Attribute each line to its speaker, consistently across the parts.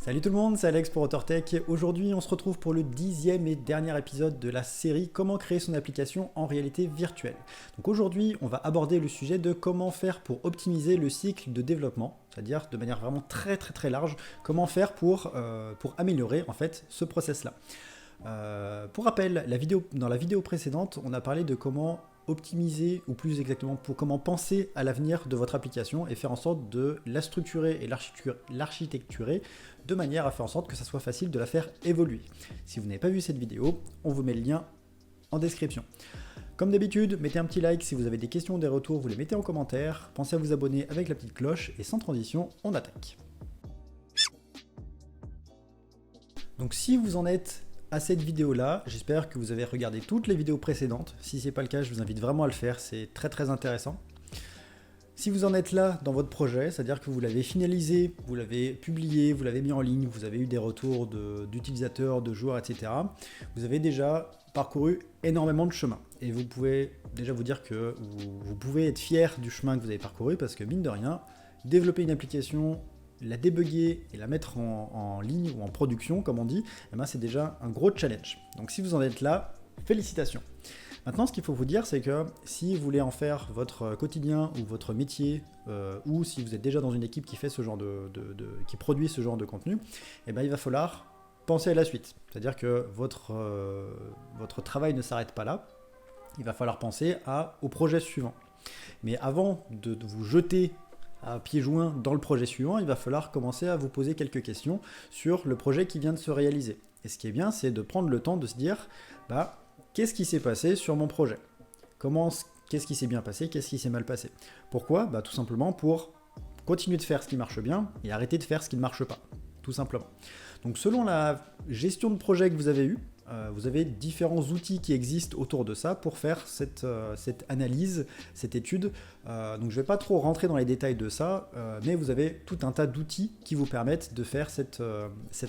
Speaker 1: Salut tout le monde, c'est Alex pour AuthorTech. Aujourd'hui, on se retrouve pour le 10e et dernier épisode de la série Comment créer son application en réalité virtuelle. Donc aujourd'hui, on va aborder le sujet de comment faire pour optimiser le cycle de développement, c'est-à-dire de manière vraiment très large, comment faire pour améliorer en fait ce process-là. Pour rappel, dans la vidéo précédente, on a parlé de comment optimiser, ou plus exactement pour comment penser à l'avenir de votre application et faire en sorte de la structurer et l'architecturer de manière à faire en sorte que ça soit facile de la faire évoluer. Si vous n'avez pas vu cette vidéo, on vous met le lien en description. Comme d'habitude, mettez un petit like si vous avez des questions ou des retours, vous les mettez en commentaire, pensez à vous abonner avec la petite cloche et sans transition, on attaque. Donc si vous en êtes à cette vidéo-là, j'espère que vous avez regardé toutes les vidéos précédentes. Si ce n'est pas le cas, je vous invite vraiment à le faire, c'est très intéressant. Si vous en êtes là dans votre projet, c'est-à-dire que vous l'avez finalisé, vous l'avez publié, vous l'avez mis en ligne, vous avez eu des retours d'utilisateurs, de joueurs, etc. Vous avez déjà parcouru énormément de chemin. Et vous pouvez déjà vous dire que vous pouvez être fier du chemin que vous avez parcouru parce que mine de rien, développer une application, la débugger et la mettre en ligne ou en production, comme on dit, eh ben c'est déjà un gros challenge. Donc si vous en êtes là, félicitations. Maintenant, ce qu'il faut vous dire, c'est que si vous voulez en faire votre quotidien ou votre métier, ou si vous êtes déjà dans une équipe qui fait ce genre qui produit ce genre de contenu, eh ben il va falloir penser à la suite. C'est-à-dire que votre travail ne s'arrête pas là. Il va falloir penser au projet suivant. Mais avant de vous jeter à pieds joints dans le projet suivant, il va falloir commencer à vous poser quelques questions sur le projet qui vient de se réaliser. Et ce qui est bien, c'est de prendre le temps de se dire, qu'est-ce qui s'est passé sur mon projet? Qu'est-ce qui s'est bien passé? Qu'est-ce qui s'est mal passé? Pourquoi? Tout simplement pour continuer de faire ce qui marche bien et arrêter de faire ce qui ne marche pas, tout simplement. Donc selon la gestion de projet que vous avez eue, vous avez différents outils qui existent autour de ça pour faire cette analyse, cette étude. Donc je ne vais pas trop rentrer dans les détails de ça, mais vous avez tout un tas d'outils qui vous permettent de faire cette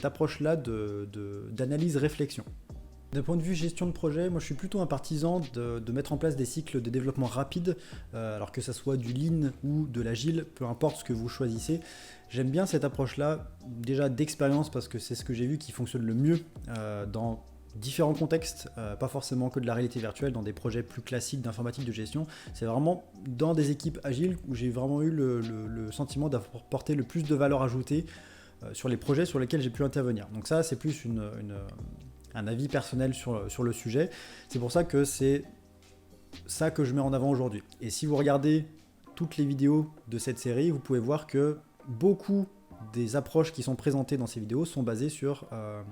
Speaker 1: approche-là d'analyse-réflexion. D'un point de vue gestion de projet, moi je suis plutôt un partisan de mettre en place des cycles de développement rapides, alors que ça soit du lean ou de l'agile, peu importe ce que vous choisissez. J'aime bien cette approche-là, déjà d'expérience, parce que c'est ce que j'ai vu qui fonctionne le mieux dans différents contextes, pas forcément que de la réalité virtuelle, dans des projets plus classiques d'informatique de gestion. C'est vraiment dans des équipes agiles où j'ai vraiment eu le sentiment d'apporter le plus de valeur ajoutée sur les projets sur lesquels j'ai pu intervenir. Donc ça, c'est plus un avis personnel sur le sujet. C'est pour ça que c'est ça que je mets en avant aujourd'hui. Et si vous regardez toutes les vidéos de cette série, vous pouvez voir que beaucoup des approches qui sont présentées dans ces vidéos sont basées sur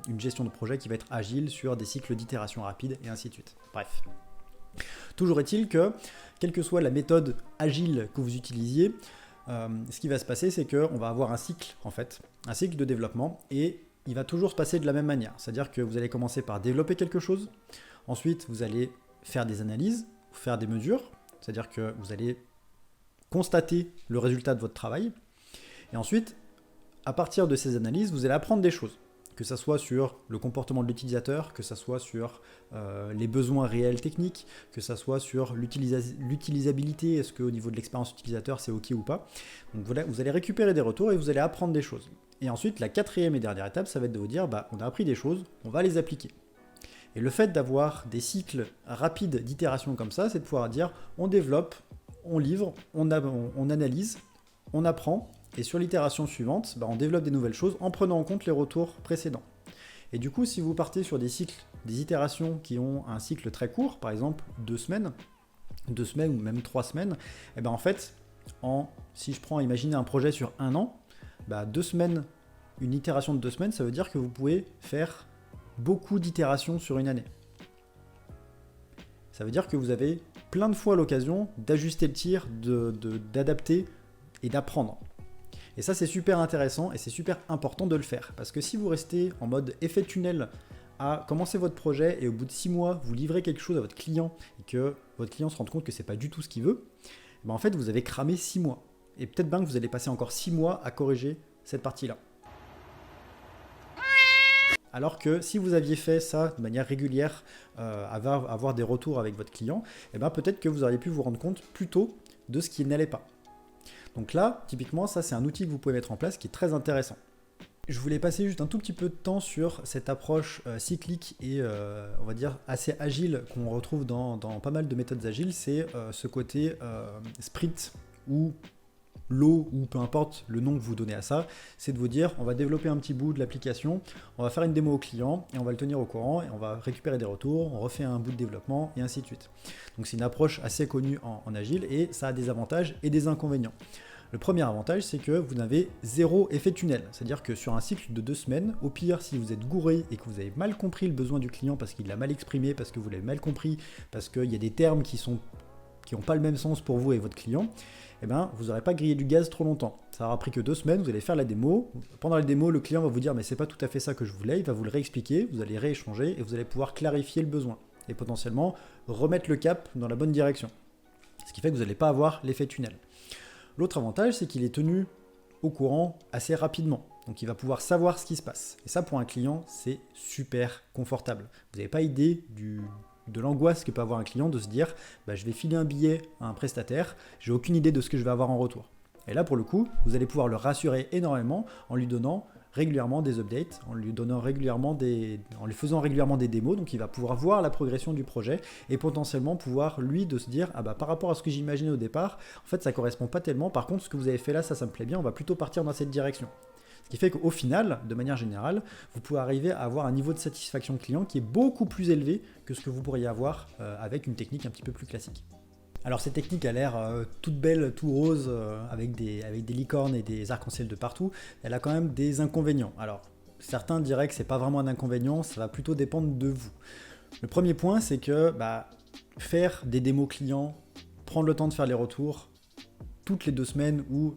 Speaker 1: une gestion de projet qui va être agile, sur des cycles d'itération rapides et ainsi de suite. Bref. Toujours est-il que, quelle que soit la méthode agile que vous utilisiez, ce qui va se passer, c'est qu'on va avoir un cycle de développement, et il va toujours se passer de la même manière. C'est-à-dire que vous allez commencer par développer quelque chose, ensuite vous allez faire des analyses, faire des mesures, c'est-à-dire que vous allez constater le résultat de votre travail, et ensuite, à partir de ces analyses, vous allez apprendre des choses, que ce soit sur le comportement de l'utilisateur, que ce soit sur les besoins réels techniques, que ce soit sur l'utilisabilité, est-ce qu'au niveau de l'expérience utilisateur c'est OK ou pas. Donc voilà, vous allez récupérer des retours et vous allez apprendre des choses. Et ensuite, la quatrième et dernière étape, ça va être de vous dire, on a appris des choses, on va les appliquer. Et le fait d'avoir des cycles rapides d'itération comme ça, c'est de pouvoir dire, on développe, on livre, on analyse, on apprend, et sur l'itération suivante, on développe des nouvelles choses en prenant en compte les retours précédents. Et du coup, si vous partez sur des itérations qui ont un cycle très court, par exemple 2 semaines ou même 3 semaines, et en fait, si je prends, imaginez un projet sur 1 an, 2 semaines, une itération de 2 semaines, ça veut dire que vous pouvez faire beaucoup d'itérations sur une année. Ça veut dire que vous avez plein de fois l'occasion d'ajuster le tir, d'adapter et d'apprendre. Et ça, c'est super intéressant et c'est super important de le faire. Parce que si vous restez en mode effet tunnel à commencer votre projet et au bout de 6 mois, vous livrez quelque chose à votre client et que votre client se rende compte que c'est pas du tout ce qu'il veut, en fait, vous avez cramé 6 mois. Et peut-être bien que vous allez passer encore 6 mois à corriger cette partie-là. Alors que si vous aviez fait ça de manière régulière, avoir des retours avec votre client, peut-être que vous auriez pu vous rendre compte plus tôt de ce qui n'allait pas. Donc là, typiquement, ça c'est un outil que vous pouvez mettre en place qui est très intéressant. je voulais passer juste un tout petit peu de temps sur cette approche cyclique et on va dire assez agile qu'on retrouve dans pas mal de méthodes agiles, c'est ce côté sprint ou l'eau ou peu importe le nom que vous donnez à ça, c'est de vous dire on va développer un petit bout de l'application, on va faire une démo au client et on va le tenir au courant et on va récupérer des retours, on refait un bout de développement et ainsi de suite. Donc c'est une approche assez connue en agile et ça a des avantages et des inconvénients. Le premier avantage, c'est que vous n'avez zéro effet tunnel. C'est-à-dire que sur un cycle de 2 semaines, au pire, si vous êtes gouré et que vous avez mal compris le besoin du client parce qu'il l'a mal exprimé, parce que vous l'avez mal compris, parce qu'il y a des termes qui n'ont pas le même sens pour vous et votre client, eh ben, vous n'aurez pas grillé du gaz trop longtemps. Ça aura pris que 2 semaines, vous allez faire la démo. Pendant la démo, le client va vous dire « mais c'est pas tout à fait ça que je voulais », il va vous le réexpliquer, vous allez rééchanger et vous allez pouvoir clarifier le besoin et potentiellement remettre le cap dans la bonne direction. Ce qui fait que vous n'allez pas avoir l'effet tunnel. L'autre avantage, c'est qu'il est tenu au courant assez rapidement. Donc il va pouvoir savoir ce qui se passe. Et ça, pour un client, c'est super confortable. Vous n'avez pas idée de l'angoisse que peut avoir un client de se dire bah, je vais filer un billet à un prestataire, j'ai aucune idée de ce que je vais avoir en retour. Et là, pour le coup, vous allez pouvoir le rassurer énormément en lui donnant régulièrement des updates, en lui faisant régulièrement des démos, donc il va pouvoir voir la progression du projet et potentiellement pouvoir lui de se dire ah bah par rapport à ce que j'imaginais au départ, en fait ça correspond pas tellement, par contre ce que vous avez fait là ça me plaît bien, on va plutôt partir dans cette direction. Ce qui fait qu'au final, de manière générale, vous pouvez arriver à avoir un niveau de satisfaction client qui est beaucoup plus élevé que ce que vous pourriez avoir avec une technique un petit peu plus classique. Alors cette technique a l'air toute belle, tout rose, avec des licornes et des arcs-en-ciel de partout, elle a quand même des inconvénients. Alors certains diraient que c'est pas vraiment un inconvénient, ça va plutôt dépendre de vous. Le premier point, c'est que faire des démos clients, prendre le temps de faire les retours, toutes les 2 semaines ou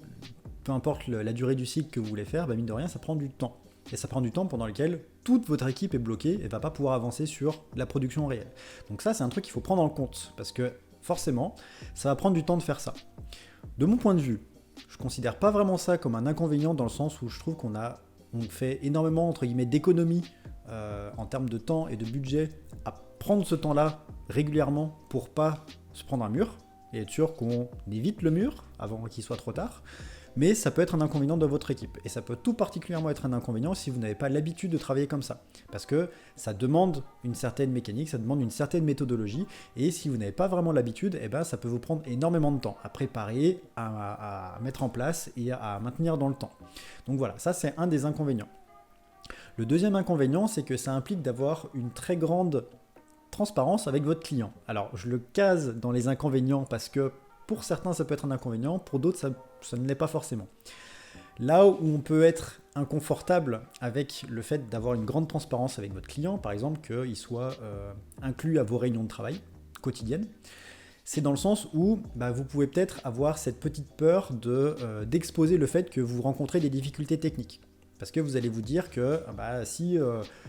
Speaker 1: peu importe la durée du cycle que vous voulez faire, mine de rien, ça prend du temps. Et ça prend du temps pendant lequel toute votre équipe est bloquée et ne va pas pouvoir avancer sur la production réelle. Donc ça, c'est un truc qu'il faut prendre en compte, parce que forcément, ça va prendre du temps de faire ça. De mon point de vue, je ne considère pas vraiment ça comme un inconvénient dans le sens où je trouve qu'on fait énormément entre guillemets d'économies en termes de temps et de budget à prendre ce temps-là régulièrement pour pas se prendre un mur et être sûr qu'on évite le mur avant qu'il soit trop tard. Mais ça peut être un inconvénient de votre équipe. Et ça peut tout particulièrement être un inconvénient si vous n'avez pas l'habitude de travailler comme ça. Parce que ça demande une certaine mécanique, ça demande une certaine méthodologie. Et si vous n'avez pas vraiment l'habitude, ça peut vous prendre énormément de temps à préparer, à mettre en place et à maintenir dans le temps. Donc voilà, ça c'est un des inconvénients. Le deuxième inconvénient, c'est que ça implique d'avoir une très grande transparence avec votre client. Alors je le case dans les inconvénients parce que pour certains, ça peut être un inconvénient, pour d'autres, ça ne l'est pas forcément. Là où on peut être inconfortable avec le fait d'avoir une grande transparence avec votre client, par exemple qu'il soit inclus à vos réunions de travail quotidiennes, c'est dans le sens où vous pouvez peut-être avoir cette petite peur d'exposer le fait que vous rencontrez des difficultés techniques. Parce que vous allez vous dire que si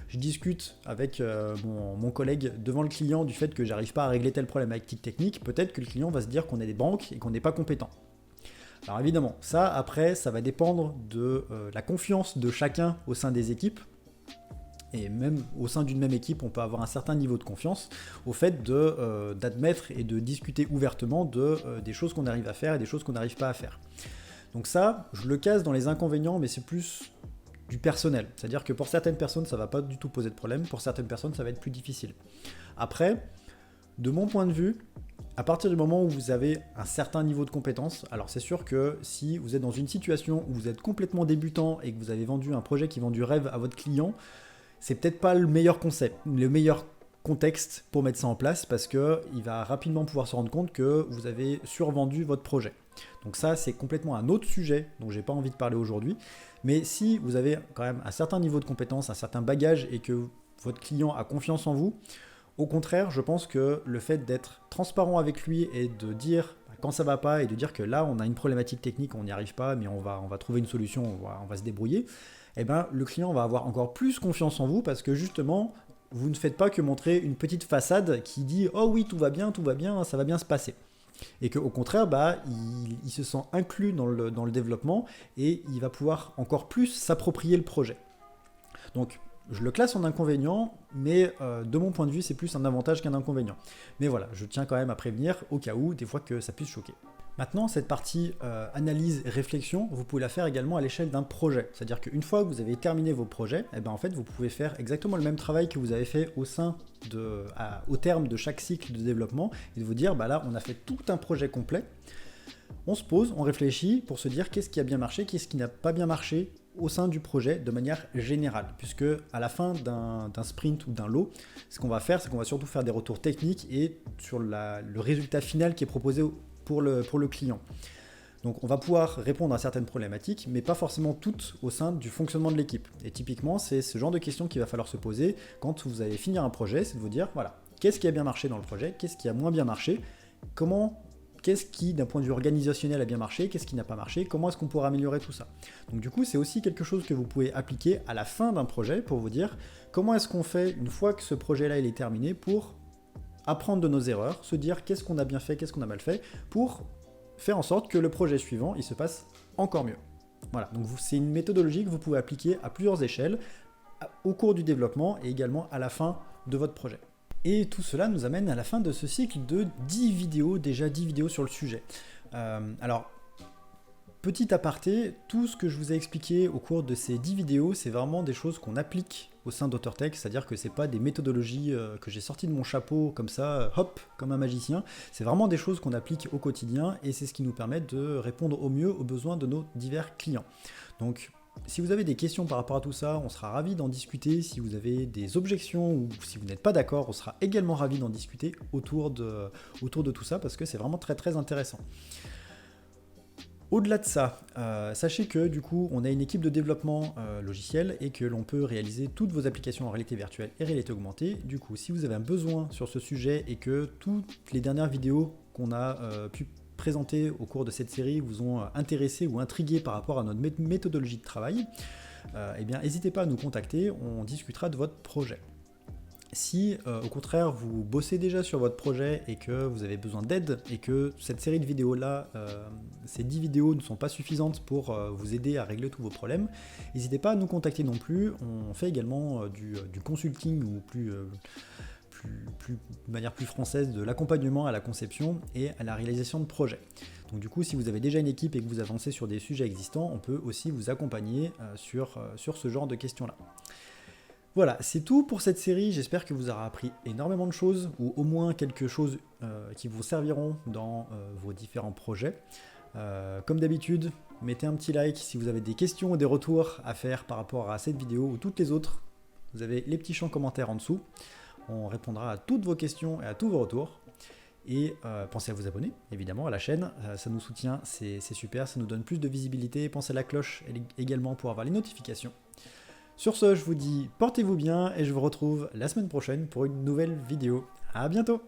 Speaker 1: je discute avec mon collègue devant le client du fait que j'arrive pas à régler tel problématique technique, peut-être que le client va se dire qu'on est des banques et qu'on n'est pas compétent. Alors évidemment, ça après, ça va dépendre de la confiance de chacun au sein des équipes. Et même au sein d'une même équipe, on peut avoir un certain niveau de confiance au fait d'admettre et de discuter ouvertement des choses qu'on arrive à faire et des choses qu'on n'arrive pas à faire. Donc ça, je le case dans les inconvénients, mais c'est plus du personnel. C'est-à-dire que pour certaines personnes, ça ne va pas du tout poser de problème, pour certaines personnes, ça va être plus difficile. Après, de mon point de vue, à partir du moment où vous avez un certain niveau de compétence, alors c'est sûr que si vous êtes dans une situation où vous êtes complètement débutant et que vous avez vendu un projet qui vend du rêve à votre client, c'est peut-être pas le meilleur concept, le meilleur contexte pour mettre ça en place parce qu'il va rapidement pouvoir se rendre compte que vous avez survendu votre projet. Donc ça, c'est complètement un autre sujet dont j'ai pas envie de parler aujourd'hui. Mais si vous avez quand même un certain niveau de compétence, un certain bagage et que votre client a confiance en vous, au contraire, je pense que le fait d'être transparent avec lui et de dire quand ça va pas et de dire que là, on a une problématique technique, on n'y arrive pas, mais on va trouver une solution, on va se débrouiller, le client va avoir encore plus confiance en vous parce que justement, vous ne faites pas que montrer une petite façade qui dit « Oh oui, tout va bien, ça va bien se passer ». Et qu'au contraire, il se sent inclus dans le développement et il va pouvoir encore plus s'approprier le projet. Donc, je le classe en inconvénient, mais de mon point de vue, c'est plus un avantage qu'un inconvénient. Mais voilà, je tiens quand même à prévenir au cas où, des fois que ça puisse choquer. Maintenant, cette partie analyse et réflexion, vous pouvez la faire également à l'échelle d'un projet. C'est-à-dire qu'une fois que vous avez terminé vos projets, eh ben, en fait, vous pouvez faire exactement le même travail que vous avez fait au terme de chaque cycle de développement et de vous dire, bah là, on a fait tout un projet complet. On se pose, on réfléchit pour se dire qu'est-ce qui a bien marché, qu'est-ce qui n'a pas bien marché au sein du projet de manière générale. Puisque à la fin d'un sprint ou d'un lot, ce qu'on va faire, c'est qu'on va surtout faire des retours techniques et sur le résultat final qui est proposé pour le client. Donc on va pouvoir répondre à certaines problématiques, mais pas forcément toutes au sein du fonctionnement de l'équipe. Et typiquement, c'est ce genre de questions qu'il va falloir se poser quand vous allez finir un projet, c'est de vous dire, voilà, qu'est-ce qui a bien marché dans le projet, qu'est-ce qui a moins bien marché, qu'est-ce qui, d'un point de vue organisationnel, a bien marché, qu'est-ce qui n'a pas marché, comment est-ce qu'on pourra améliorer tout ça. Donc du coup, c'est aussi quelque chose que vous pouvez appliquer à la fin d'un projet pour vous dire, comment est-ce qu'on fait une fois que ce projet-là il est terminé pour apprendre de nos erreurs, se dire qu'est-ce qu'on a bien fait, qu'est-ce qu'on a mal fait, pour faire en sorte que le projet suivant, il se passe encore mieux. Voilà, donc c'est une méthodologie que vous pouvez appliquer à plusieurs échelles, au cours du développement et également à la fin de votre projet. Et tout cela nous amène à la fin de ce cycle de 10 vidéos, déjà 10 vidéos sur le sujet. Alors, petit aparté, tout ce que je vous ai expliqué au cours de ces 10 vidéos, c'est vraiment des choses qu'on applique au sein d'AuthorTech, c'est-à-dire que c'est pas des méthodologies que j'ai sorties de mon chapeau comme ça, hop, comme un magicien, c'est vraiment des choses qu'on applique au quotidien et c'est ce qui nous permet de répondre au mieux aux besoins de nos divers clients. Donc, si vous avez des questions par rapport à tout ça, on sera ravis d'en discuter. Si vous avez des objections ou si vous n'êtes pas d'accord, on sera également ravis d'en discuter autour de tout ça parce que c'est vraiment très très intéressant. Au-delà de ça, sachez que du coup, on a une équipe de développement logiciel et que l'on peut réaliser toutes vos applications en réalité virtuelle et réalité augmentée. Du coup, si vous avez un besoin sur ce sujet et que toutes les dernières vidéos qu'on a pu présenter au cours de cette série vous ont intéressé ou intrigué par rapport à notre méthodologie de travail, eh bien, n'hésitez pas à nous contacter, on discutera de votre projet. Si au contraire vous bossez déjà sur votre projet et que vous avez besoin d'aide et que cette série de vidéos là, ces 10 vidéos ne sont pas suffisantes pour vous aider à régler tous vos problèmes, n'hésitez pas à nous contacter non plus, on fait également du consulting ou de manière plus française de l'accompagnement à la conception et à la réalisation de projets. Donc du coup, si vous avez déjà une équipe et que vous avancez sur des sujets existants, on peut aussi vous accompagner sur ce genre de questions-là. Voilà, c'est tout pour cette série, j'espère que vous aurez appris énormément de choses, ou au moins quelque chose qui vous serviront dans vos différents projets. Comme d'habitude, mettez un petit like si vous avez des questions ou des retours à faire par rapport à cette vidéo ou toutes les autres. Vous avez les petits champs commentaires en dessous, on répondra à toutes vos questions et à tous vos retours. Et pensez à vous abonner, évidemment, à la chaîne, ça nous soutient, c'est super, ça nous donne plus de visibilité. Pensez à la cloche également pour avoir les notifications. Sur ce, je vous dis portez-vous bien et je vous retrouve la semaine prochaine pour une nouvelle vidéo. À bientôt!